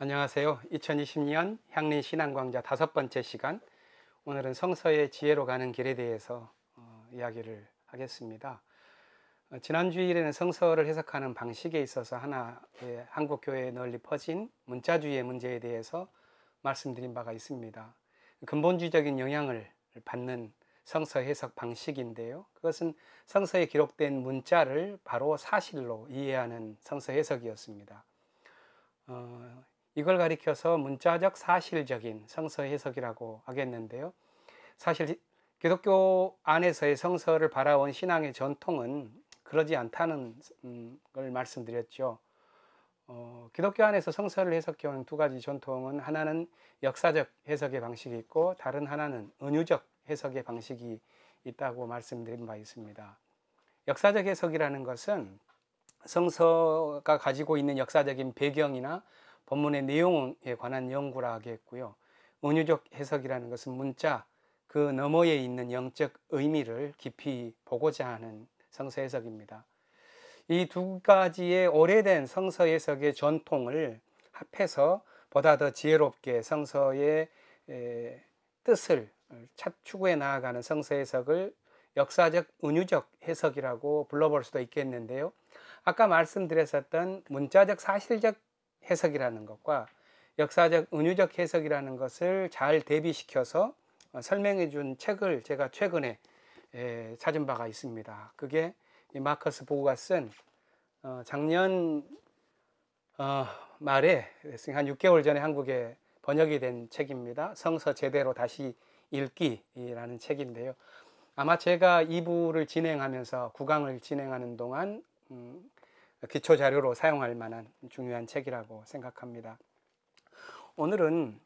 안녕하세요. 2020년 향린 신앙광자 5번째 시간, 오늘은 성서의 지혜로 가는 길에 대해서 이야기를 하겠습니다. 지난 주일에는 성서를 해석하는 방식에 있어서 하나의 한국 교회에 널리 퍼진 문자주의의 문제에 대해서 말씀드린 바가 있습니다. 근본주의적인 영향을 받는 성서 해석 방식인데요, 그것은 성서에 기록된 문자를 바로 사실로 이해하는 성서 해석이었습니다. 이걸 가리켜서 문자적 사실적인 성서 해석이라고 하겠는데요, 사실 기독교 안에서의 성서를 바라온 신앙의 전통은 그러지 않다는 걸 말씀드렸죠. 기독교 안에서 성서를 해석해온 두 가지 전통은, 하나는 역사적 해석의 방식이 있고 다른 하나는 은유적 해석의 방식이 있다고 말씀드린 바 있습니다. 역사적 해석이라는 것은 성서가 가지고 있는 역사적인 배경이나 본문의 내용에 관한 연구라 하겠고요, 은유적 해석이라는 것은 문자 그 너머에 있는 영적 의미를 깊이 보고자 하는 성서 해석입니다. 이 두 가지의 오래된 성서 해석의 전통을 합해서 보다 더 지혜롭게 성서의 뜻을 추구해 나아가는 성서 해석을 역사적 은유적 해석이라고 불러볼 수도 있겠는데요, 아까 말씀드렸었던 문자적 사실적 해석이라는 것과 역사적 은유적 해석이라는 것을 잘 대비시켜서 설명해 준 책을 제가 최근에 찾은 바가 있습니다. 그게 마커스 보그가 쓴 작년 말에 한 6개월 전에 한국에 번역이 된 책입니다. 성서 제대로 다시 읽기라는 책인데요, 아마 제가 2부를 진행하면서 9강을 진행하는 동안 기초 자료로 사용할 만한 중요한 책이라고 생각합니다. 오늘은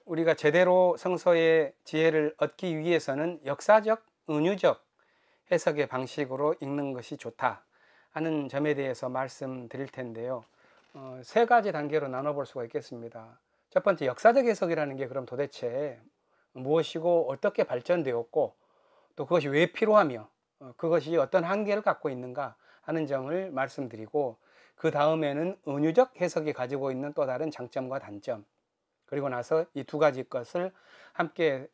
우리가 제대로 성서의 지혜를 얻기 위해서는 역사적, 은유적 해석의 방식으로 읽는 것이 좋다 하는 점에 대해서 말씀드릴 텐데요, 세 가지 단계로 나눠볼 수가 있겠습니다. 첫 번째, 역사적 해석이라는 게 그럼 도대체 무엇이고 어떻게 발전되었고 또 그것이 왜 필요하며 그것이 어떤 한계를 갖고 있는가 하는 점을 말씀드리고, 그 다음에는 은유적 해석이 가지고 있는 또 다른 장점과 단점, 그리고 나서 이 두 가지 것을 함께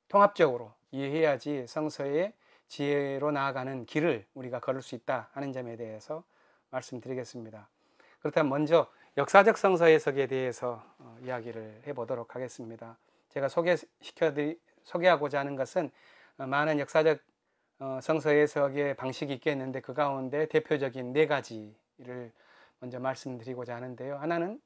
통합적으로 이해해야지 성서의 지혜로 나아가는 길을 우리가 걸을 수 있다 하는 점에 대해서 말씀드리겠습니다. 그렇다면 먼저 역사적 성서 해석에 대해서 이야기를 해보도록 하겠습니다. 제가 소개하고자 하는 것은 많은 역사적 성서 해석의 방식이 있겠는데, 그 가운데 대표적인 4가지를 먼저 말씀드리고자 하는데요, 하나는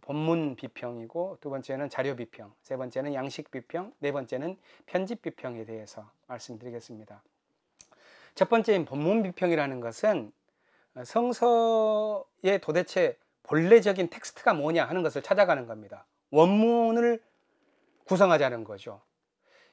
본문 비평이고, 두 번째는 자료 비평, 세 번째는 양식 비평, 네 번째는 편집 비평에 대해서 말씀드리겠습니다. 첫 번째인 본문 비평이라는 것은 성서의 도대체 본래적인 텍스트가 뭐냐 하는 것을 찾아가는 겁니다. 원문을 구성하자는 거죠.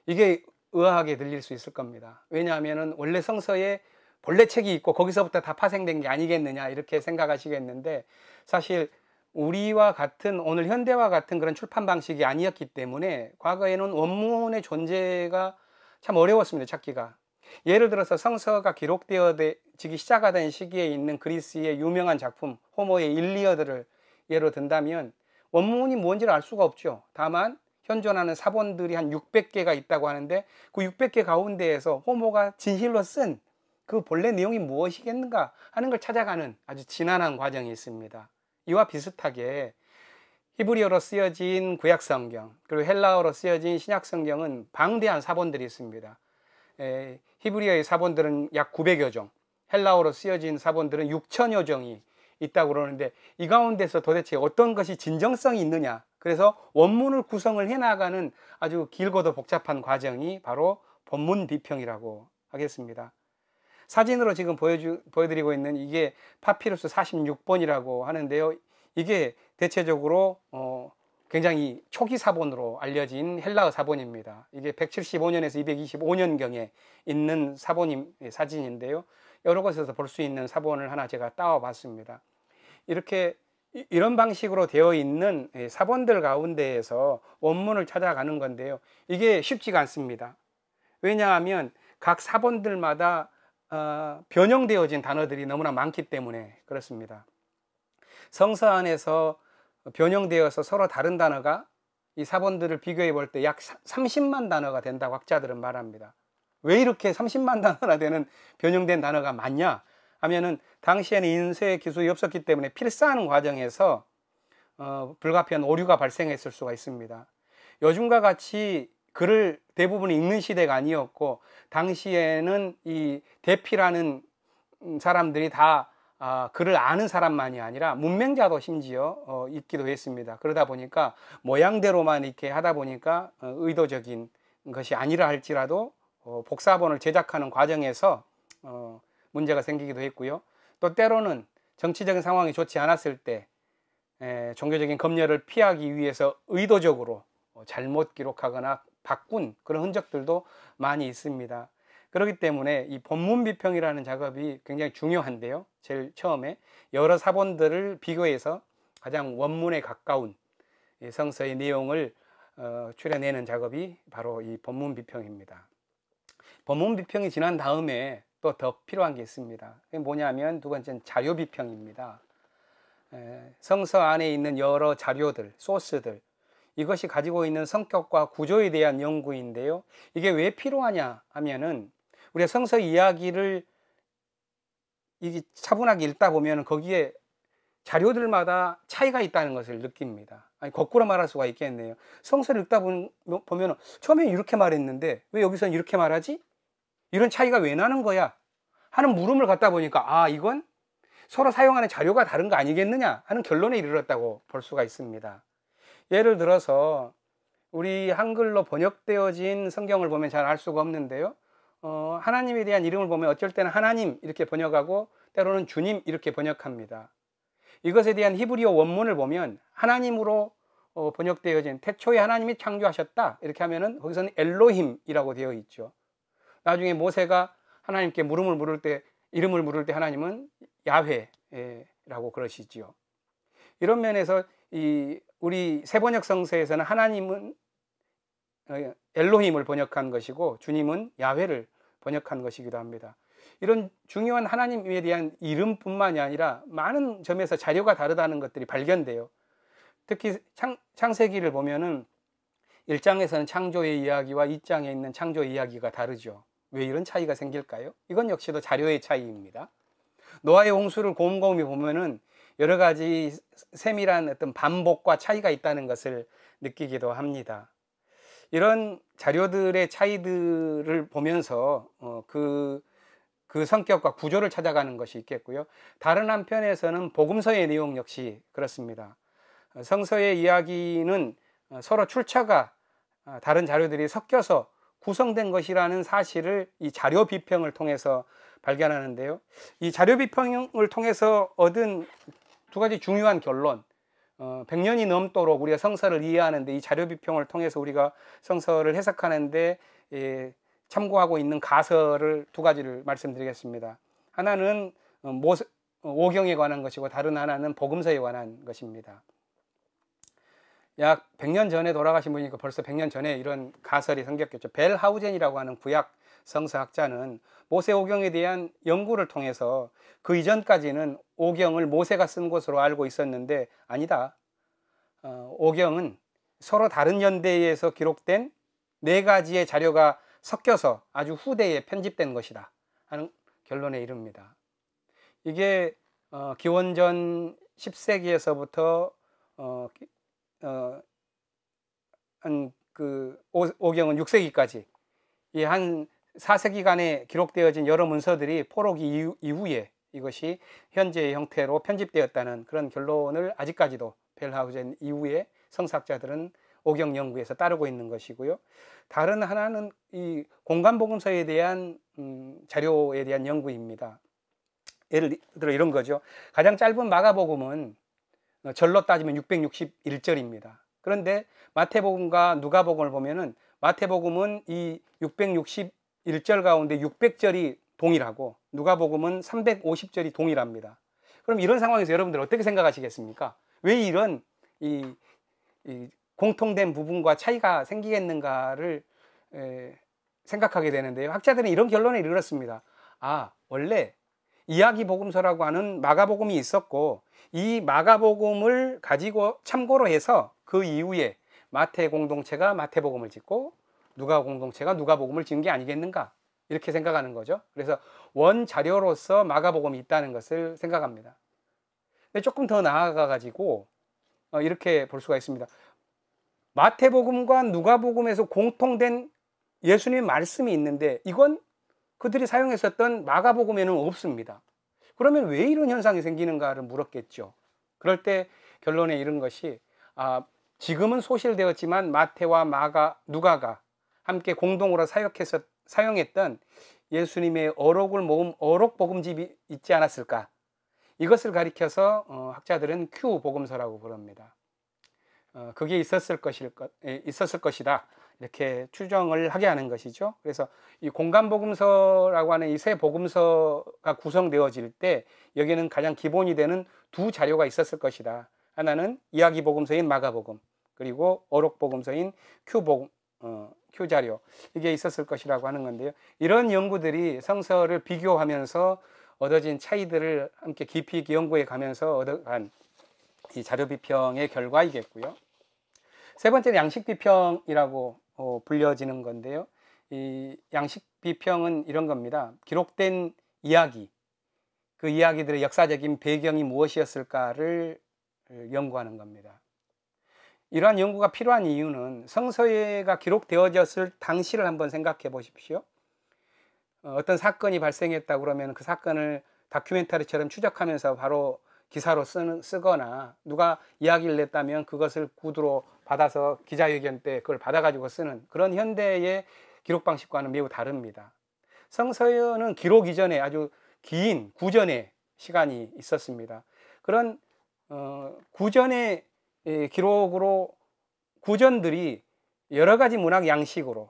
이게 의아하게 들릴 수 있을 겁니다. 왜냐하면 원래 성서에 본래 책이 있고 거기서부터 다 파생된 게 아니겠느냐 이렇게 생각하시겠는데, 사실 우리와 같은 오늘 현대와 같은 그런 출판 방식이 아니었기 때문에 과거에는 원문의 존재가 참 어려웠습니다, 찾기가. 예를 들어서 성서가 기록되어지기 시작하던 시기에 있는 그리스의 유명한 작품 호모의 일리어드를 예로 든다면 원문이 뭔지를 알 수가 없죠. 다만 현존하는 사본들이 한 600개가 있다고 하는데, 그 600개 가운데에서 호모가 진실로 쓴 그 본래 내용이 무엇이겠는가 하는 걸 찾아가는 아주 지난한 과정이 있습니다. 이와 비슷하게 히브리어로 쓰여진 구약성경, 그리고 헬라어로 쓰여진 신약성경은 방대한 사본들이 있습니다. 히브리어의 사본들은 약 900여 종, 헬라어로 쓰여진 사본들은 6천여 종이 있다고 그러는데, 이 가운데서 도대체 어떤 것이 진정성이 있느냐, 그래서 원문을 구성을 해나가는 아주 길고도 복잡한 과정이 바로 본문 비평이라고 하겠습니다. 사진으로 지금 보여드리고 있는 이게 파피루스 46번이라고 하는데요, 이게 대체적으로 굉장히 초기 사본으로 알려진 헬라어 사본입니다. 이게 175년에서 225년경에 있는 사진인데요, 여러 곳에서 볼 수 있는 사본을 하나 제가 따와 봤습니다. 이런 방식으로 되어 있는 사본들 가운데에서 원문을 찾아가는 건데요, 이게 쉽지가 않습니다. 왜냐하면 각 사본들마다 변형되어진 단어들이 너무나 많기 때문에 그렇습니다. 성서 안에서 변형되어서 서로 다른 단어가 이 사본들을 비교해 볼 때 약 30만 단어가 된다고 학자들은 말합니다. 왜 이렇게 30만 단어나 되는 변형된 단어가 많냐 하면은 당시에는 인쇄 기술이 없었기 때문에 필사하는 과정에서 불가피한 오류가 발생했을 수가 있습니다. 요즘과 같이 글을 대부분 읽는 시대가 아니었고, 당시에는 이 대피라는 사람들이 다 글을 아는 사람만이 아니라 문맹자도 심지어 있기도 했습니다. 그러다 보니까 모양대로만 이렇게 하다 보니까 의도적인 것이 아니라 할지라도 복사본을 제작하는 과정에서 문제가 생기기도 했고요. 또 때로는 정치적인 상황이 좋지 않았을 때 종교적인 검열을 피하기 위해서 의도적으로 잘못 기록하거나 바꾼 그런 흔적들도 많이 있습니다. 그렇기 때문에 이 본문 비평이라는 작업이 굉장히 중요한데요. 제일 처음에 여러 사본들을 비교해서 가장 원문에 가까운 성서의 내용을 추려내는 작업이 바로 이 본문 비평입니다. 본문 비평이 지난 다음에 또 더 필요한 게 있습니다. 그게 뭐냐면 두 번째는 자료 비평입니다. 성서 안에 있는 여러 자료들, 소스들, 이것이 가지고 있는 성격과 구조에 대한 연구인데요. 이게 왜 필요하냐 하면은 우리가 성서 이야기를 차분하게 읽다 보면 거기에 자료들마다 차이가 있다는 것을 느낍니다. 아니, 거꾸로 말할 수가 있겠네요. 성서를 읽다 보면 처음에 이렇게 말했는데 왜 여기서는 이렇게 말하지? 이런 차이가 왜 나는 거야? 하는 물음을 갖다 보니까 이건 서로 사용하는 자료가 다른 거 아니겠느냐 하는 결론에 이르렀다고 볼 수가 있습니다. 예를 들어서 우리 한글로 번역되어진 성경을 보면 잘 알 수가 없는데요. 하나님에 대한 이름을 보면 어쩔 때는 하나님 이렇게 번역하고 때로는 주님 이렇게 번역합니다. 이것에 대한 히브리어 원문을 보면 하나님으로 번역되어진 태초에 하나님이 창조하셨다 이렇게 하면은 거기서는 엘로힘이라고 되어 있죠. 나중에 모세가 하나님께 이름을 물을 때 하나님은 야훼라고 그러시지요. 이런 면에서 우리 세번역 성서에서는 하나님은 엘로힘을 번역한 것이고 주님은 야훼를 번역한 것이기도 합니다. 이런 중요한 하나님에 대한 이름뿐만이 아니라 많은 점에서 자료가 다르다는 것들이 발견돼요. 특히 창세기를 보면은 1장에서는 창조의 이야기와 2장에 있는 창조의 이야기가 다르죠. 왜 이런 차이가 생길까요? 이건 역시도 자료의 차이입니다. 노아의 홍수를 곰곰이 보면은 여러 가지 세밀한 어떤 반복과 차이가 있다는 것을 느끼기도 합니다. 이런 자료들의 차이들을 보면서 그 성격과 구조를 찾아가는 것이 있겠고요. 다른 한편에서는 복음서의 내용 역시 그렇습니다. 성서의 이야기는 서로 출처가 다른 자료들이 섞여서 구성된 것이라는 사실을 이 자료 비평을 통해서 발견하는데요. 이 자료 비평을 통해서 얻은 두 가지 중요한 결론, 100년이 넘도록 우리가 성서를 이해하는데 이 자료 비평을 통해서 우리가 성서를 해석하는데 참고하고 있는 가설을 두 가지를 말씀드리겠습니다. 하나는 오경에 관한 것이고 다른 하나는 복음서에 관한 것입니다. 약 100년 전에 돌아가신 분이니까 벌써 100년 전에 이런 가설이 생겼겠죠. 벨하우젠이라고 하는 구약 성서학자는 모세 오경에 대한 연구를 통해서 그 이전까지는 오경을 모세가 쓴 것으로 알고 있었는데 아니다. 오경은 서로 다른 연대에서 기록된 4가지의 자료가 섞여서 아주 후대에 편집된 것이다 하는 결론에 이릅니다. 이게 기원전 10세기에서부터 오경은 6세기까지 이 한 4세기간에 기록되어진 여러 문서들이 포로기 이후에 이것이 현재의 형태로 편집되었다는 그런 결론을 아직까지도 벨하우젠 이후에 성서학자들은 오경 연구에서 따르고 있는 것이고요. 다른 하나는 이 공간복음서에 대한 자료에 대한 연구입니다. 예를 들어 이런 거죠. 가장 짧은 마가복음은 절로 따지면 661절입니다. 그런데 마태복음과 누가복음을 보면은 마태복음은 이 661절 가운데 600절이 동일하고 누가복음은 350절이 동일합니다. 그럼 이런 상황에서 여러분들 어떻게 생각하시겠습니까? 왜 이런 이 공통된 부분과 차이가 생기겠는가를 생각하게 되는데요. 학자들은 이런 결론에 이르렀습니다. 원래 이야기 복음서라고 하는 마가복음이 있었고, 이 마가복음을 가지고 참고로 해서 그 이후에 마태 공동체가 마태복음을 짓고 누가 공동체가 누가복음을 지은 게 아니겠는가, 이렇게 생각하는 거죠. 그래서 원 자료로서 마가복음이 있다는 것을 생각합니다. 근데 조금 더 나아가 가지고 이렇게 볼 수가 있습니다. 마태복음과 누가복음에서 공통된 예수님의 말씀이 있는데 이건 그들이 사용했었던 마가복음에는 없습니다. 그러면 왜 이런 현상이 생기는가를 물었겠죠. 그럴 때 결론에 이른 것이, 지금은 소실되었지만 마태와 누가가 함께 공동으로 사용했던 예수님의 어록을 모은 어록복음집이 있지 않았을까, 이것을 가리켜서 학자들은 Q복음서라고 부릅니다. 그게 있었을 것이다, 이렇게 추정을 하게 하는 것이죠. 그래서 이 공간복음서라고 하는 이 세 복음서가 구성되어질 때 여기는 가장 기본이 되는 두 자료가 있었을 것이다. 하나는 이야기복음서인 마가복음, 그리고 어록복음서인 Q자료, 이게 있었을 것이라고 하는 건데요. 이런 연구들이 성서를 비교하면서 얻어진 차이들을 함께 깊이 연구해 가면서 얻어간 이 자료 비평의 결과이겠고요. 세 번째는 양식 비평이라고 불려지는 건데요. 이 양식 비평은 이런 겁니다. 기록된 이야기, 그 이야기들의 역사적인 배경이 무엇이었을까를 연구하는 겁니다. 이러한 연구가 필요한 이유는 성서가 기록되어졌을 당시를 한번 생각해 보십시오. 어떤 사건이 발생했다 그러면 그 사건을 다큐멘터리처럼 추적하면서 바로 기사로 쓰거나, 누가 이야기를 냈다면 그것을 구두로 받아서 기자회견 때 그걸 받아가지고 쓰는 그런 현대의 기록 방식과는 매우 다릅니다. 성서는 기록 이전에 아주 긴 구전의 시간이 있었습니다. 그런 구전의 기록으로 구전들이 여러 가지 문학 양식으로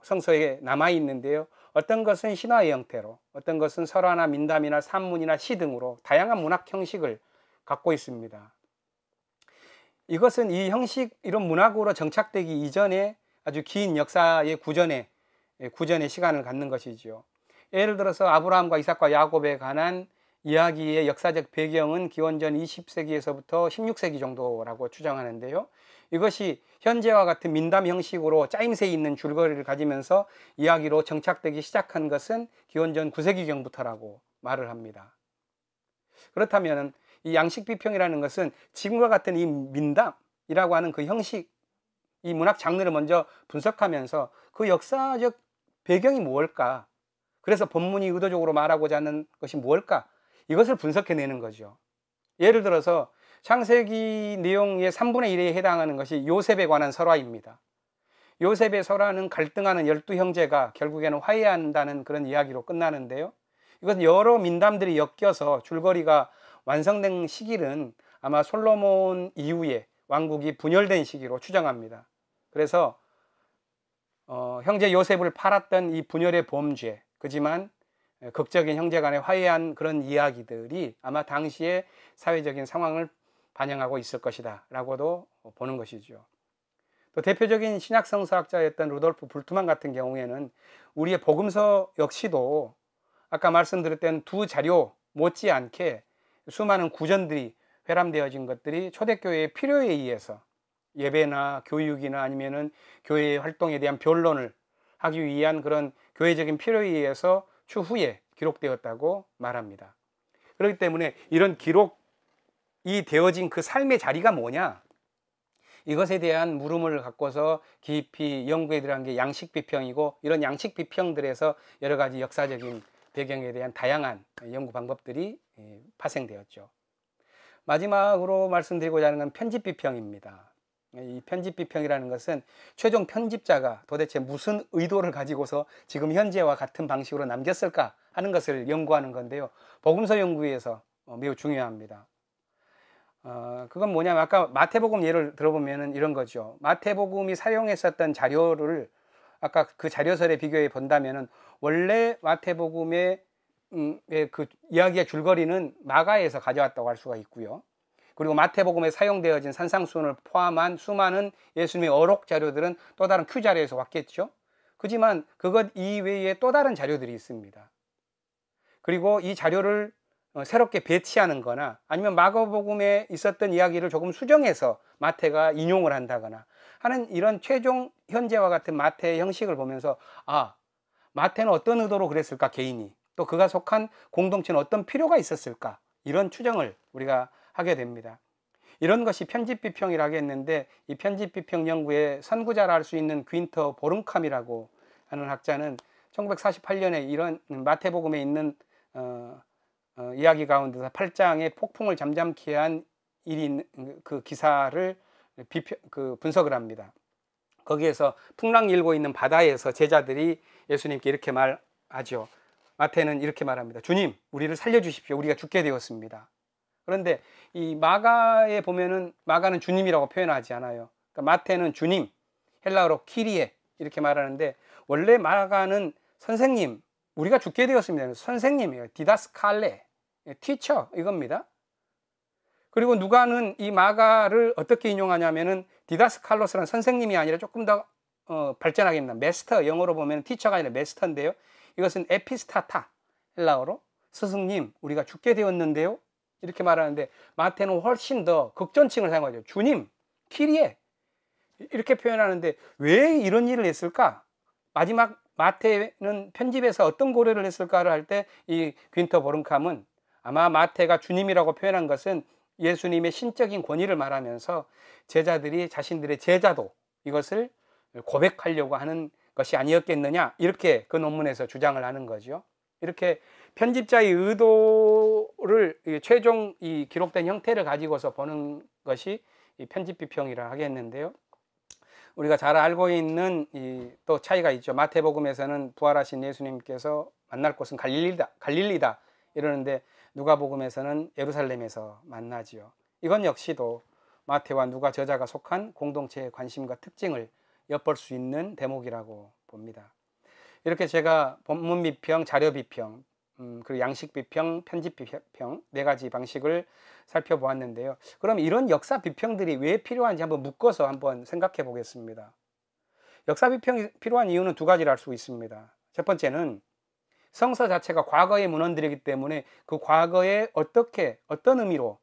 성서에 남아 있는데요. 어떤 것은 신화의 형태로, 어떤 것은 설화나 민담이나 산문이나 시 등으로 다양한 문학 형식을 갖고 있습니다. 이것은 이 형식, 이런 문학으로 정착되기 이전에 아주 긴 역사의 구전의 시간을 갖는 것이지요. 예를 들어서 아브라함과 이삭과 야곱에 관한 이야기의 역사적 배경은 기원전 20세기에서부터 16세기 정도라고 추정하는데요. 이것이 현재와 같은 민담 형식으로 짜임새 있는 줄거리를 가지면서 이야기로 정착되기 시작한 것은 기원전 9세기경부터라고 말을 합니다. 그렇다면 이 양식 비평이라는 것은 지금과 같은 이 민담이라고 하는 그 형식, 이 문학 장르를 먼저 분석하면서 그 역사적 배경이 무엇일까, 그래서 본문이 의도적으로 말하고자 하는 것이 무엇일까, 이것을 분석해내는 거죠. 예를 들어서 창세기 내용의 3분의 1에 해당하는 것이 요셉에 관한 설화입니다. 요셉의 설화는 갈등하는 12형제가 결국에는 화해한다는 그런 이야기로 끝나는데요. 이것은 여러 민담들이 엮여서 줄거리가 완성된 시기는 아마 솔로몬 이후에 왕국이 분열된 시기로 추정합니다. 그래서 형제 요셉을 팔았던 이 분열의 범죄, 그지만 극적인 형제 간에 화해한 그런 이야기들이 아마 당시의 사회적인 상황을 반영하고 있을 것이다 라고도 보는 것이죠. 또 대표적인 신약 성서학자였던 루돌프 불트만 같은 경우에는 우리의 복음서 역시도 아까 말씀드렸던 두 자료 못지않게 수많은 구전들이 회람되어진 것들이 초대교회의 필요에 의해서 예배나 교육이나 아니면은 교회의 활동에 대한 변론을 하기 위한 그런 교회적인 필요에 의해서 추후에 기록되었다고 말합니다. 그렇기 때문에 이런 기록이 되어진 그 삶의 자리가 뭐냐, 이것에 대한 물음을 갖고서 깊이 연구해 들어간 게 양식 비평이고, 이런 양식 비평들에서 여러 가지 역사적인 배경에 대한 다양한 연구 방법들이 파생되었죠. 마지막으로 말씀드리고자 하는 건 편집 비평입니다. 이 편집 비평이라는 것은 최종 편집자가 도대체 무슨 의도를 가지고서 지금 현재와 같은 방식으로 남겼을까 하는 것을 연구하는 건데요. 복음서 연구에서 매우 중요합니다. 그건 뭐냐면 아까 마태복음 예를 들어보면 이런 거죠. 마태복음이 사용했었던 자료를 아까 그 자료설에 비교해 본다면은 원래 마태복음의 그 이야기의 줄거리는 마가에서 가져왔다고 할 수가 있고요. 그리고 마태복음에 사용되어진 산상수훈을 포함한 수많은 예수님의 어록 자료들은 또 다른 Q 자료에서 왔겠죠. 그지만 그것 이외에 또 다른 자료들이 있습니다. 그리고 이 자료를 새롭게 배치하는 거나 아니면 마가복음에 있었던 이야기를 조금 수정해서 마태가 인용을 한다거나 하는 이런 최종 현재와 같은 마태의 형식을 보면서 아, 마태는 어떤 의도로 그랬을까, 개인이. 또 그가 속한 공동체는 어떤 필요가 있었을까, 이런 추정을 우리가 하게 됩니다. 이런 것이 편집비평이라고 했는데, 이 편집비평 연구의 선구자라 할 수 있는 귄터 보름캄이라고 하는 학자는 1948년에 이런 마태복음에 있는 이야기 가운데서 8장의 폭풍을 잠잠케 한 일이 그 기사를 분석을 합니다. 거기에서 풍랑 일고 있는 바다에서 제자들이 예수님께 이렇게 말하죠. 마태는 이렇게 말합니다. 주님, 우리를 살려주십시오. 우리가 죽게 되었습니다. 그런데 이 마가에 보면은 마가는 주님이라고 표현하지 않아요. 그러니까 마태는 주님, 헬라어로 키리에 이렇게 말하는데, 원래 마가는 선생님, 우리가 죽게 되었습니다. 선생님이에요. 디다스칼레, 티처 이겁니다. 그리고 누가는 이 마가를 어떻게 인용하냐면은 디다스칼로스라는 선생님이 아니라 조금 더 발전하게 됩니다. 메스터, 영어로 보면 티처가 아니라 메스터인데요. 이것은 에피스타타, 헬라어로 스승님, 우리가 죽게 되었는데요. 이렇게 말하는데, 마태는 훨씬 더 극존칭을 사용하죠. 주님, 키리에, 이렇게 표현하는데 왜 이런 일을 했을까? 마지막 마태는 편집에서 어떤 고려를 했을까를 할 때 이 귄터 보름캄은 아마 마태가 주님이라고 표현한 것은 예수님의 신적인 권위를 말하면서 제자들이 자신들의 제자도 이것을 고백하려고 하는 것이 아니었겠느냐, 이렇게 그 논문에서 주장을 하는 거죠. 이렇게 편집자의 의도를 최종 이 기록된 형태를 가지고서 보는 것이 이 편집비평이라 하겠는데요. 우리가 잘 알고 있는 또 차이가 있죠. 마태복음에서는 부활하신 예수님께서 만날 곳은 갈릴리다 이러는데, 누가복음에서는 예루살렘에서 만나지요. 이건 역시도 마태와 누가 저자가 속한 공동체의 관심과 특징을 엿볼 수 있는 대목이라고 봅니다. 이렇게 제가 본문 비평, 자료 비평, 그리고 양식 비평, 편집 비평 네 가지 방식을 살펴보았는데요. 그럼 이런 역사 비평들이 왜 필요한지 한번 묶어서 한번 생각해 보겠습니다. 역사 비평이 필요한 이유는 두 가지를 알 수 있습니다. 첫 번째는 성서 자체가 과거의 문헌들이기 때문에 그 과거에 어떤 의미로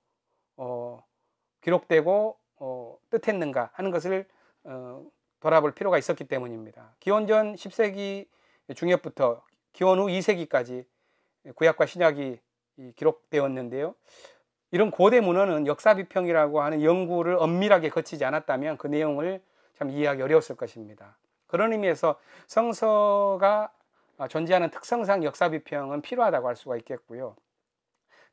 기록되고 뜻했는가 하는 것을 돌아볼 필요가 있었기 때문입니다. 기원전 10세기 중엽부터 기원 후 2세기까지 구약과 신약이 기록되었는데요. 이런 고대 문헌은 역사 비평이라고 하는 연구를 엄밀하게 거치지 않았다면 그 내용을 참 이해하기 어려웠을 것입니다. 그런 의미에서 성서가 존재하는 특성상 역사 비평은 필요하다고 할 수가 있겠고요.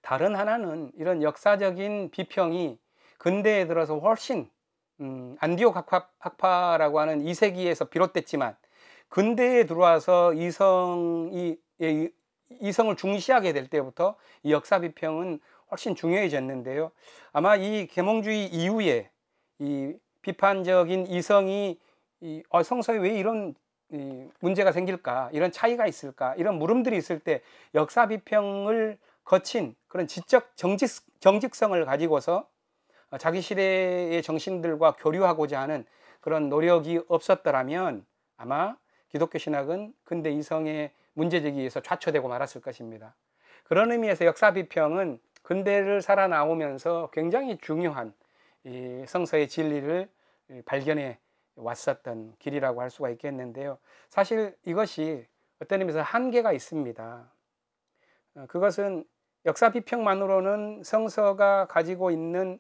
다른 하나는 이런 역사적인 비평이 근대에 들어서 훨씬 안디옥 학파라고 하는 2세기에서 비롯됐지만 근대에 들어와서 이성을 중시하게 될 때부터 이 역사 비평은 훨씬 중요해졌는데요. 아마 이 계몽주의 이후에 이 비판적인 이성이 성서에 왜 이런 문제가 생길까, 이런 차이가 있을까, 이런 물음들이 있을 때 역사 비평을 거친 그런 지적 정직성을 가지고서 자기 시대의 정신들과 교류하고자 하는 그런 노력이 없었더라면 아마 기독교 신학은 근대 이성의 문제제기에서 좌초되고 말았을 것입니다. 그런 의미에서 역사 비평은 근대를 살아나오면서 굉장히 중요한 이 성서의 진리를 발견해 왔었던 길이라고 할 수가 있겠는데요. 사실 이것이 어떤 의미에서 한계가 있습니다. 그것은 역사 비평만으로는 성서가 가지고 있는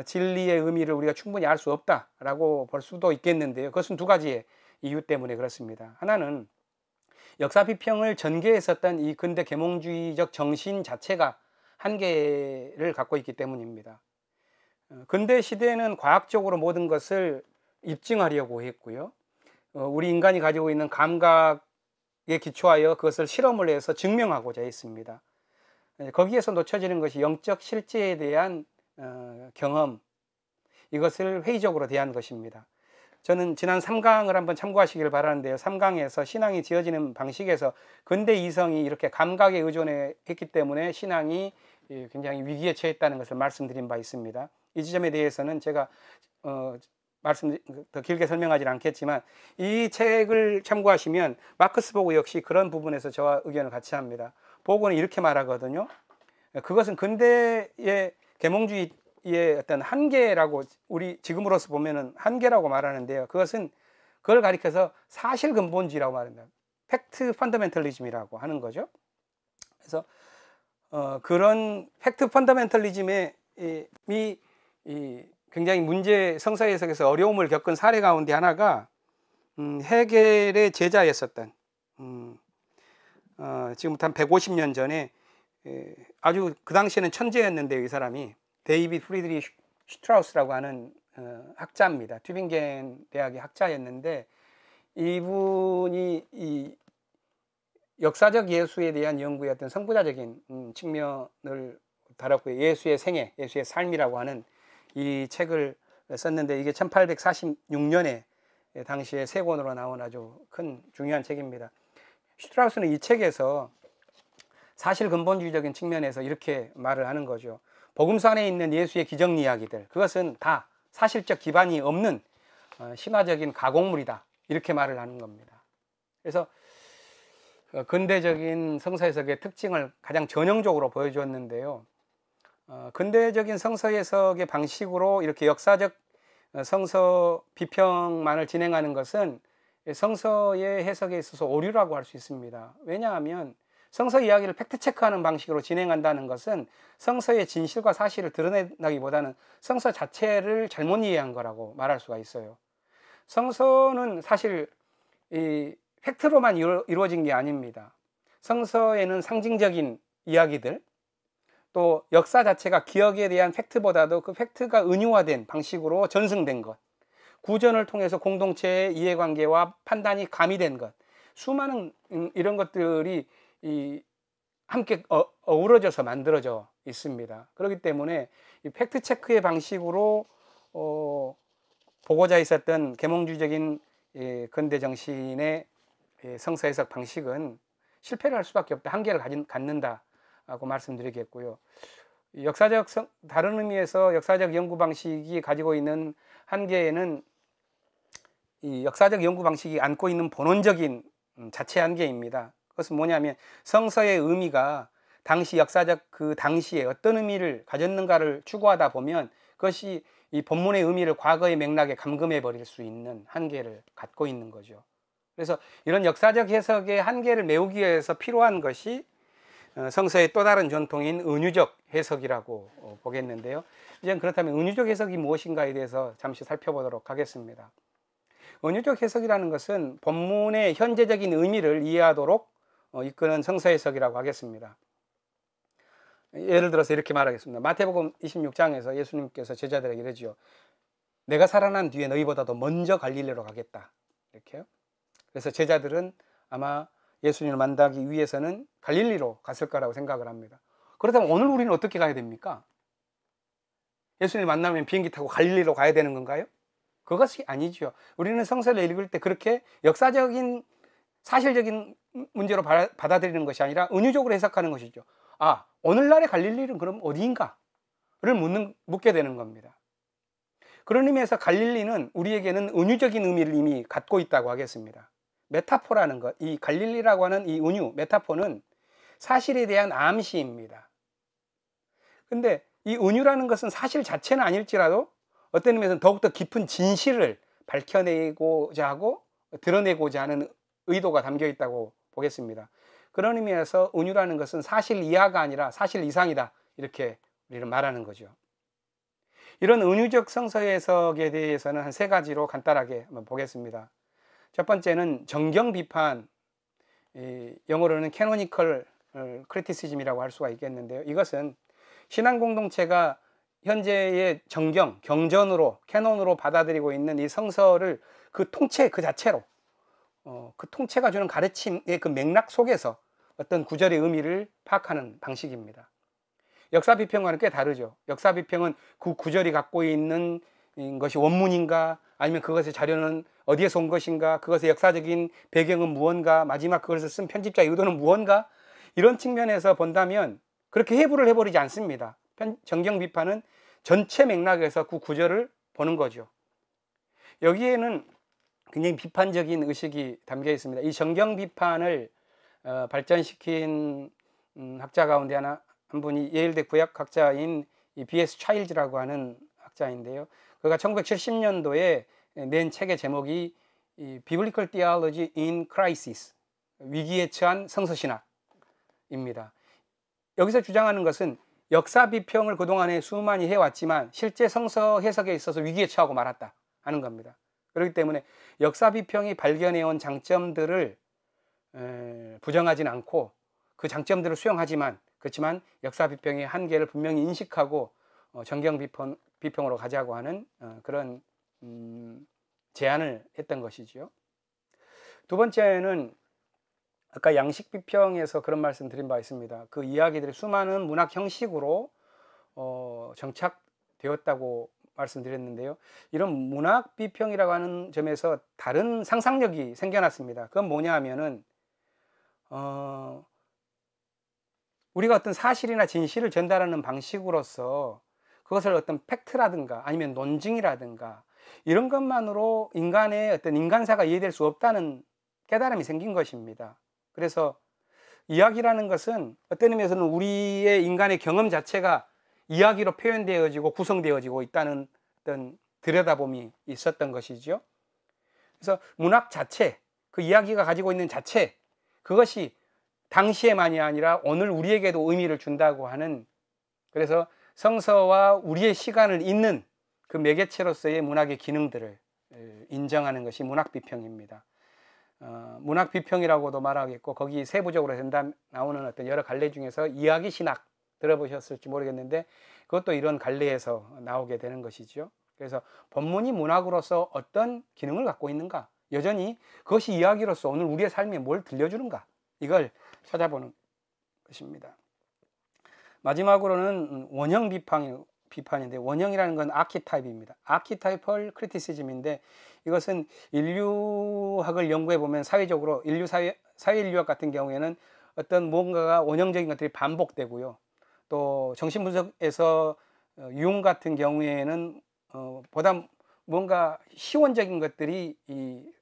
진리의 의미를 우리가 충분히 알 수 없다라고 볼 수도 있겠는데요. 그것은 두 가지의 이유 때문에 그렇습니다. 하나는 역사 비평을 전개했었던 이 근대 계몽주의적 정신 자체가 한계를 갖고 있기 때문입니다. 근대 시대는 과학적으로 모든 것을 입증하려고 했고요. 우리 인간이 가지고 있는 감각에 기초하여 그것을 실험을 해서 증명하고자 했습니다. 거기에서 놓쳐지는 것이 영적 실제에 대한 경험, 이것을 회의적으로 대한 것입니다. 저는 지난 3강을 한번 참고하시길 바라는데요. 3강에서 신앙이 지어지는 방식에서 근대 이성이 이렇게 감각에 의존했기 때문에 신앙이 굉장히 위기에 처했다는 것을 말씀드린 바 있습니다. 이 지점에 대해서는 제가 더 길게 설명하지는 않겠지만 이 책을 참고하시면 마크스 보그 역시 그런 부분에서 저와 의견을 같이 합니다. 보고는 이렇게 말하거든요. 그것은 근대의 계몽주의의 어떤 한계라고, 우리 지금으로서 보면은 한계라고 말하는데요. 그걸 가리켜서 사실 근본주의라고 말합니다. 팩트 펀더멘털리즘이라고 하는 거죠. 그래서 그런 팩트 펀더멘털리즘이 굉장히 성서 해석에서 어려움을 겪은 사례 가운데 하나가 헤겔의 제자였었던, 지금부터 한 150년 전에 아주 그 당시에는 천재였는데, 이 사람이 데이비드 프리드리히 슈트라우스라고 하는 학자입니다. 튜빙겐 대학의 학자였는데, 이분이 이 역사적 예수에 대한 연구의 어떤 성부자적인 측면을 다뤘고요. 예수의 생애, 예수의 삶이라고 하는 이 책을 썼는데, 이게 1846년에 당시에 세 권으로 나온 아주 큰 중요한 책입니다. 슈트라우스는 이 책에서 사실 근본주의적인 측면에서 이렇게 말을 하는 거죠. 복음서 안에 있는 예수의 기적 이야기들, 그것은 다 사실적 기반이 없는 신화적인 가공물이다, 이렇게 말을 하는 겁니다. 그래서 근대적인 성서 해석의 특징을 가장 전형적으로 보여주었는데요. 근대적인 성서 해석의 방식으로 이렇게 역사적 성서 비평만을 진행하는 것은 성서의 해석에 있어서 오류라고 할 수 있습니다. 왜냐하면 성서 이야기를 팩트체크하는 방식으로 진행한다는 것은 성서의 진실과 사실을 드러낸다기보다는 성서 자체를 잘못 이해한 거라고 말할 수가 있어요. 성서는 사실 이 팩트로만 이루어진 게 아닙니다. 성서에는 상징적인 이야기들, 또 역사 자체가 기억에 대한 팩트보다도 그 팩트가 은유화된 방식으로 전승된 것, 구전을 통해서 공동체의 이해관계와 판단이 가미된 것, 수많은 이런 것들이 함께 어우러져서 만들어져 있습니다. 그렇기 때문에 이 팩트체크의 방식으로 보고자 있었던 계몽주의적인 근대 정신의 성서 해석 방식은 실패를 할 수밖에 없다, 한계를 갖는다고 말씀드리겠고요. 다른 의미에서 역사적 연구 방식이 가지고 있는 한계에는 이 역사적 연구 방식이 안고 있는 본원적인 자체 한계입니다. 그것은 뭐냐면 성서의 의미가 당시 역사적 그 당시에 어떤 의미를 가졌는가를 추구하다 보면 그것이 이 본문의 의미를 과거의 맥락에 감금해 버릴 수 있는 한계를 갖고 있는 거죠. 그래서 이런 역사적 해석의 한계를 메우기 위해서 필요한 것이 성서의 또 다른 전통인 은유적 해석이라고 보겠는데요. 이제 그렇다면 은유적 해석이 무엇인가에 대해서 잠시 살펴보도록 하겠습니다. 은유적 해석이라는 것은 본문의 현재적인 의미를 이해하도록 이끄는 성서 해석이라고 하겠습니다. 예를 들어서 이렇게 말하겠습니다. 마태복음 26장에서 예수님께서 제자들에게 이러지요. 내가 살아난 뒤에 너희보다도 먼저 갈릴리로 가겠다, 이렇게요. 그래서 제자들은 아마 예수님을 만나기 위해서는 갈릴리로 갔을 거라고 생각을 합니다. 그렇다면 오늘 우리는 어떻게 가야 됩니까? 예수님을 만나면 비행기 타고 갈릴리로 가야 되는 건가요? 그것이 아니죠. 우리는 성서를 읽을 때 그렇게 역사적인 사실적인 문제로 받아들이는 것이 아니라 은유적으로 해석하는 것이죠. 아, 오늘날의 갈릴리는 그럼 어디인가를 묻게 되는 겁니다. 그런 의미에서 갈릴리는 우리에게는 은유적인 의미를 이미 갖고 있다고 하겠습니다. 메타포라는 것, 이 갈릴리라고 하는 이 은유, 메타포는 사실에 대한 암시입니다. 근데 이 은유라는 것은 사실 자체는 아닐지라도 어떤 의미에서는 더욱더 깊은 진실을 밝혀내고자 하고 드러내고자 하는 의도가 담겨 있다고 보겠습니다. 그런 의미에서 은유라는 것은 사실 이하가 아니라 사실 이상이다, 이렇게 우리는 말하는 거죠. 이런 은유적 성서 해석에 대해서는 한 3가지로 간단하게 한번 보겠습니다. 첫 번째는 정경 비판, 영어로는 캐노니컬 크리티시즘이라고 할 수가 있겠는데요. 이것은 신앙 공동체가 현재의 경전으로, 캐논으로 받아들이고 있는 이 성서를 그 통체 그 자체로, 그 통체가 주는 가르침의 그 맥락 속에서 어떤 구절의 의미를 파악하는 방식입니다. 역사 비평과는 꽤 다르죠. 역사 비평은 그 구절이 갖고 있는 것이 원문인가, 아니면 그것의 자료는 어디에서 온 것인가, 그것의 역사적인 배경은 무언가, 마지막 그것을 쓴 편집자의 의도는 무언가, 이런 측면에서 본다면 그렇게 해부를 해버리지 않습니다. 정경 비판은 전체 맥락에서 그 구절을 보는 거죠. 여기에는 굉장히 비판적인 의식이 담겨 있습니다. 이 정경 비판을 발전시킨 학자 가운데 한 분이 예일대 구약학자인 이 B.S. 차일즈라고 하는 학자인데요. 그가 1970년도에 낸 책의 제목이 이 Biblical Theology in Crisis, 위기에 처한 성서신학입니다. 여기서 주장하는 것은 역사 비평을 그동안에 수많이 해왔지만 실제 성서 해석에 있어서 위기에 처하고 말았다 하는 겁니다. 그렇기 때문에 역사 비평이 발견해온 장점들을 부정하진 않고 그 장점들을 수용하지만, 그렇지만 역사 비평의 한계를 분명히 인식하고 정경 비평으로 가자고 하는 그런 제안을 했던 것이지요. 두 번째는 아까 양식 비평에서 그런 말씀 드린 바 있습니다. 그 이야기들이 수많은 문학 형식으로 정착되었다고 말씀드렸는데요. 이런 문학 비평이라고 하는 점에서 다른 상상력이 생겨났습니다. 그건 뭐냐 하면은 우리가 어떤 사실이나 진실을 전달하는 방식으로서 그것을 어떤 팩트라든가 아니면 논증이라든가 이런 것만으로 인간의 어떤 인간사가 이해될 수 없다는 깨달음이 생긴 것입니다. 그래서 이야기라는 것은 어떤 의미에서는 우리의 인간의 경험 자체가 이야기로 표현되어지고 구성되어지고 있다는 어떤 들여다봄이 있었던 것이죠. 그래서 문학 자체, 그 이야기가 가지고 있는 자체, 그것이 당시에만이 아니라 오늘 우리에게도 의미를 준다고 하는, 그래서 성서와 우리의 시간을 잇는 그 매개체로서의 문학의 기능들을 인정하는 것이 문학 비평입니다. 문학 비평이라고도 말하겠고, 거기 세부적으로 나오는 어떤 여러 갈래 중에서 이야기 신학 들어보셨을지 모르겠는데 그것도 이런 갈래에서 나오게 되는 것이죠. 그래서 본문이 문학으로서 어떤 기능을 갖고 있는가, 여전히 그것이 이야기로서 오늘 우리의 삶에 뭘 들려주는가, 이걸 찾아보는 것입니다. 마지막으로는 원형 비판인데, 원형이라는 건 아키타입입니다. 아키타이펄 크리티시즘인데, 이것은 인류학을 연구해 보면 사회적으로 사회인류학 같은 경우에는 어떤 뭔가가 원형적인 것들이 반복되고요. 또 정신분석에서 융 같은 경우에는 보다 뭔가 시원적인 것들이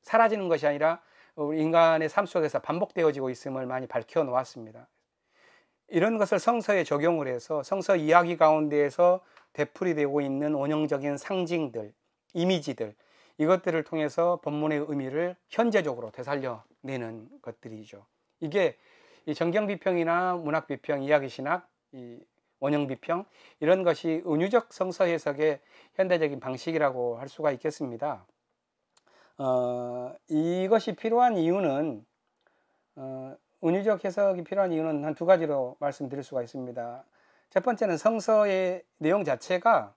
사라지는 것이 아니라 우리 인간의 삶 속에서 반복되어지고 있음을 많이 밝혀 놓았습니다. 이런 것을 성서에 적용을 해서 성서 이야기 가운데에서 되풀이되고 있는 원형적인 상징들, 이미지들, 이것들을 통해서 본문의 의미를 현재적으로 되살려내는 것들이죠. 이게 이 정경 비평이나 문학 비평, 이야기 신학, 이 원형 비평, 이런 것이 은유적 성서 해석의 현대적인 방식이라고 할 수가 있겠습니다. 이것이 필요한 이유는 은유적 해석이 필요한 이유는 한 두 가지로 말씀드릴 수가 있습니다. 첫 번째는 성서의 내용 자체가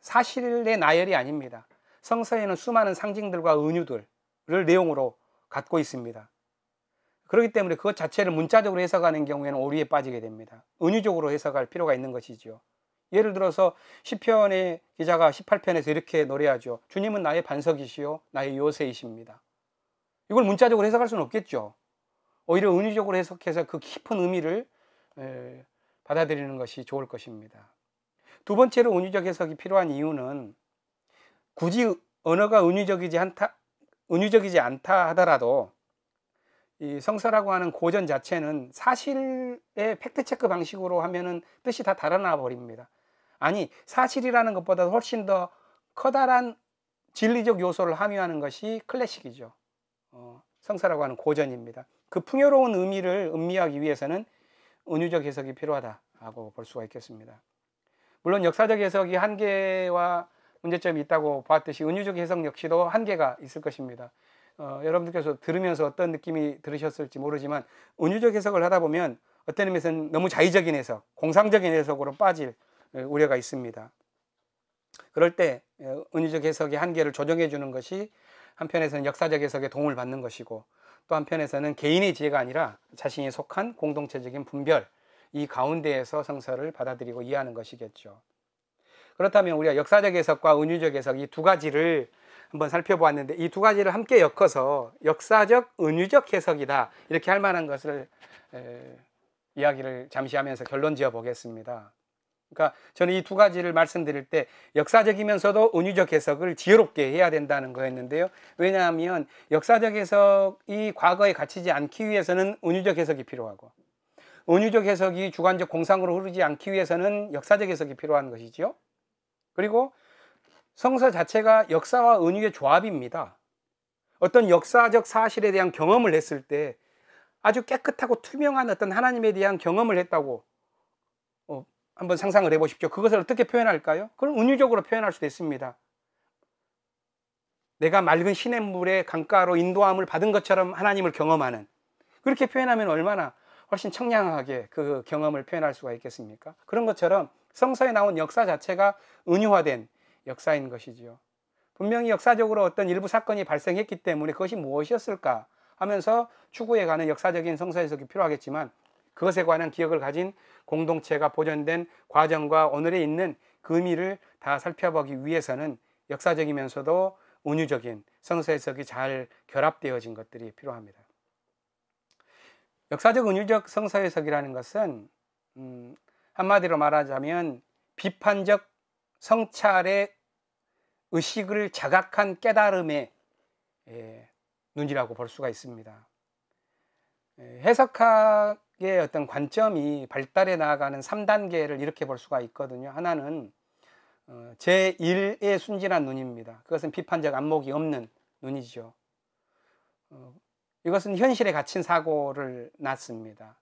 사실의 나열이 아닙니다. 성서에는 수많은 상징들과 은유들을 내용으로 갖고 있습니다. 그렇기 때문에 그것 자체를 문자적으로 해석하는 경우에는 오류에 빠지게 됩니다. 은유적으로 해석할 필요가 있는 것이죠. 예를 들어서 시편의 기자가 18편에서 이렇게 노래하죠. 주님은 나의 반석이시요 나의 요새이십니다. 이걸 문자적으로 해석할 수는 없겠죠. 오히려 은유적으로 해석해서 그 깊은 의미를 받아들이는 것이 좋을 것입니다. 두 번째로 은유적 해석이 필요한 이유는 굳이 언어가 은유적이지 않다 하더라도 이 성서라고 하는 고전 자체는 사실의 팩트체크 방식으로 하면은 뜻이 다 달아나 버립니다. 아니, 사실이라는 것보다 훨씬 더 커다란 진리적 요소를 함유하는 것이 클래식이죠. 성서라고 하는 고전입니다. 그 풍요로운 의미를 음미하기 위해서는 은유적 해석이 필요하다고 볼 수가 있겠습니다. 물론 역사적 해석이 한계와 문제점이 있다고 봤듯이 은유적 해석 역시도 한계가 있을 것입니다. 여러분들께서 들으면서 어떤 느낌이 들으셨을지 모르지만 은유적 해석을 하다 보면 어떤 의미에서는 너무 자의적인 해석, 공상적인 해석으로 빠질 우려가 있습니다. 그럴 때 은유적 해석의 한계를 조정해 주는 것이 한편에서는 역사적 해석에 도움을 받는 것이고, 또 한편에서는 개인의 지혜가 아니라 자신이 속한 공동체적인 분별, 이 가운데에서 성서를 받아들이고 이해하는 것이겠죠. 그렇다면 우리가 역사적 해석과 은유적 해석 이 두 가지를 한번 살펴보았는데, 이 두 가지를 함께 엮어서 역사적 은유적 해석이다 이렇게 할 만한 것을 이야기를 잠시 하면서 결론 지어 보겠습니다. 그러니까 저는 이 두 가지를 말씀드릴 때 역사적이면서도 은유적 해석을 지혜롭게 해야 된다는 거였는데요. 왜냐하면 역사적 해석이 과거에 갇히지 않기 위해서는 은유적 해석이 필요하고, 은유적 해석이 주관적 공상으로 흐르지 않기 위해서는 역사적 해석이 필요한 것이지요. 그리고 성서 자체가 역사와 은유의 조합입니다. 어떤 역사적 사실에 대한 경험을 했을 때 아주 깨끗하고 투명한 어떤 하나님에 대한 경험을 했다고 한번 상상을 해보십시오. 그것을 어떻게 표현할까요? 그럼 은유적으로 표현할 수도 있습니다. 내가 맑은 시냇물의 강가로 인도함을 받은 것처럼 하나님을 경험하는, 그렇게 표현하면 얼마나 훨씬 청량하게 그 경험을 표현할 수가 있겠습니까? 그런 것처럼 성서에 나온 역사 자체가 은유화된 역사인 것이지요. 분명히 역사적으로 어떤 일부 사건이 발생했기 때문에 그것이 무엇이었을까 하면서 추구해가는 역사적인 성서 해석이 필요하겠지만, 그것에 관한 기억을 가진 공동체가 보존된 과정과 오늘에 있는 그 의미를 다 살펴보기 위해서는 역사적이면서도 은유적인 성서 해석이 잘 결합되어진 것들이 필요합니다. 역사적 은유적 성서 해석이라는 것은 한마디로 말하자면 비판적 성찰의 의식을 자각한 깨달음의 눈이라고 볼 수가 있습니다. 해석학의 어떤 관점이 발달해 나아가는 3단계를 이렇게 볼 수가 있거든요. 하나는 제1의 순진한 눈입니다. 그것은 비판적 안목이 없는 눈이죠. 이것은 현실에 갇힌 사고를 낳습니다.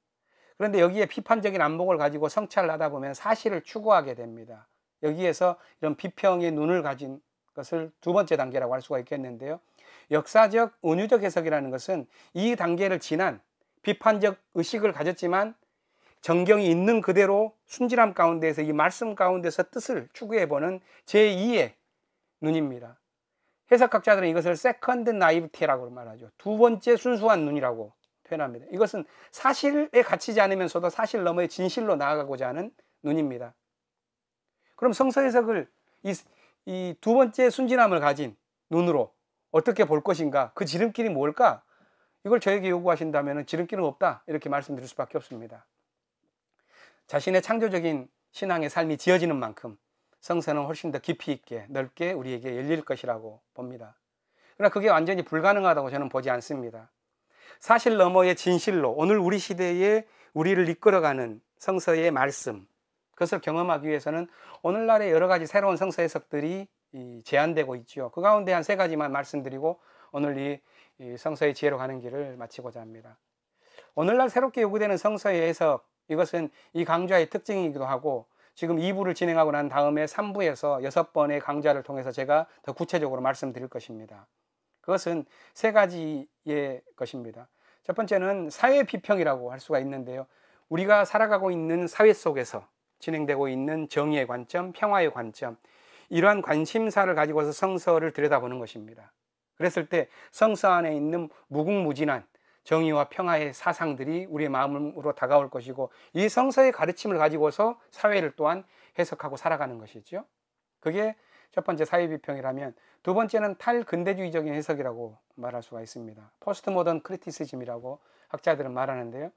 그런데 여기에 비판적인 안목을 가지고 성찰을 하다 보면 사실을 추구하게 됩니다. 여기에서 이런 비평의 눈을 가진 것을 두 번째 단계라고 할 수가 있겠는데요. 역사적 은유적 해석이라는 것은 이 단계를 지난 비판적 의식을 가졌지만 정경이 있는 그대로 순진함 가운데서 이 말씀 가운데서 뜻을 추구해보는 제2의 눈입니다. 해석학자들은 이것을 세컨드 나이브티라고 말하죠. 두 번째 순수한 눈이라고 표현합니다. 이것은 사실에 갇히지 않으면서도 사실 너머의 진실로 나아가고자 하는 눈입니다. 그럼 성서 해석을 이 두 번째 순진함을 가진 눈으로 어떻게 볼 것인가? 그 지름길이 뭘까? 이걸 저에게 요구하신다면 지름길은 없다, 이렇게 말씀드릴 수밖에 없습니다. 자신의 창조적인 신앙의 삶이 지어지는 만큼 성서는 훨씬 더 깊이 있게 넓게 우리에게 열릴 것이라고 봅니다. 그러나 그게 완전히 불가능하다고 저는 보지 않습니다. 사실 너머의 진실로 오늘 우리 시대에 우리를 이끌어가는 성서의 말씀, 그것을 경험하기 위해서는 오늘날의 여러 가지 새로운 성서 해석들이 제한되고 있죠. 그 가운데 한 3가지만 말씀드리고 오늘 이 성서의 지혜로 가는 길을 마치고자 합니다. 오늘날 새롭게 요구되는 성서의 해석, 이것은 이 강좌의 특징이기도 하고, 지금 2부를 진행하고 난 다음에 3부에서 6번의 강좌를 통해서 제가 더 구체적으로 말씀드릴 것입니다. 그것은 3가지의 것입니다. 첫 번째는 사회 비평이라고 할 수가 있는데요. 우리가 살아가고 있는 사회 속에서 진행되고 있는 정의의 관점, 평화의 관점, 이러한 관심사를 가지고서 성서를 들여다보는 것입니다. 그랬을 때 성서 안에 있는 무궁무진한 정의와 평화의 사상들이 우리의 마음으로 다가올 것이고, 이 성서의 가르침을 가지고서 사회를 또한 해석하고 살아가는 것이죠. 그게 첫 번째 사회 비평이라면, 두 번째는 탈근대주의적인 해석이라고 말할 수가 있습니다. 포스트 모던 크리티시즘이라고 학자들은 말하는데요.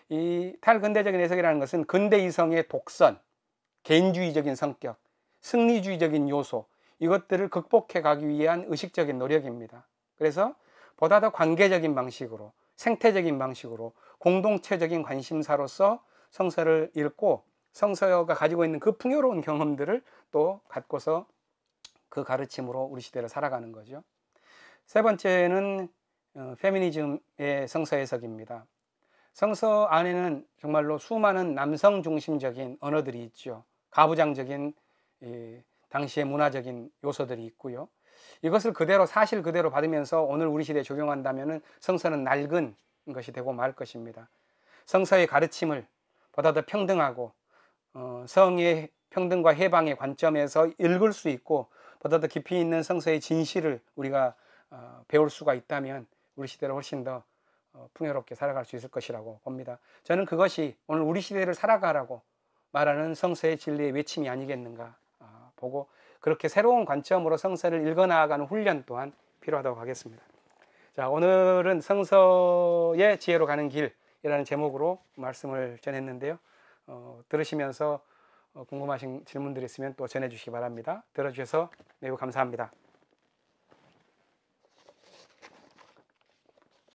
이 탈근대적인 해석이라는 것은 근대 이성의 독선, 개인주의적인 성격, 승리주의적인 요소, 이것들을 극복해 가기 위한 의식적인 노력입니다. 그래서 보다 더 관계적인 방식으로, 생태적인 방식으로, 공동체적인 관심사로서 성서를 읽고 성서가 가지고 있는 그 풍요로운 경험들을 또 갖고서 그 가르침으로 우리 시대를 살아가는 거죠. 세 번째는 페미니즘의 성서 해석입니다. 성서 안에는 정말로 수많은 남성 중심적인 언어들이 있죠. 가부장적인 당시의 문화적인 요소들이 있고요. 이것을 그대로 사실 그대로 받으면서 오늘 우리 시대에 적용한다면 성서는 낡은 것이 되고 말 것입니다. 성서의 가르침을 보다 더 평등하고 성의 평등과 해방의 관점에서 읽을 수 있고, 보다 더 깊이 있는 성서의 진실을 우리가 배울 수가 있다면 우리 시대를 훨씬 더 풍요롭게 살아갈 수 있을 것이라고 봅니다. 저는 그것이 오늘 우리 시대를 살아가라고 말하는 성서의 진리의 외침이 아니겠는가 보고, 그렇게 새로운 관점으로 성서를 읽어나가는 훈련 또한 필요하다고 하겠습니다. 자, 오늘은 성서의 지혜로 가는 길이라는 제목으로 말씀을 전했는데요. 들으시면서 궁금하신 질문들이 있으면 또 전해주시기 바랍니다. 들어주셔서 매우 감사합니다.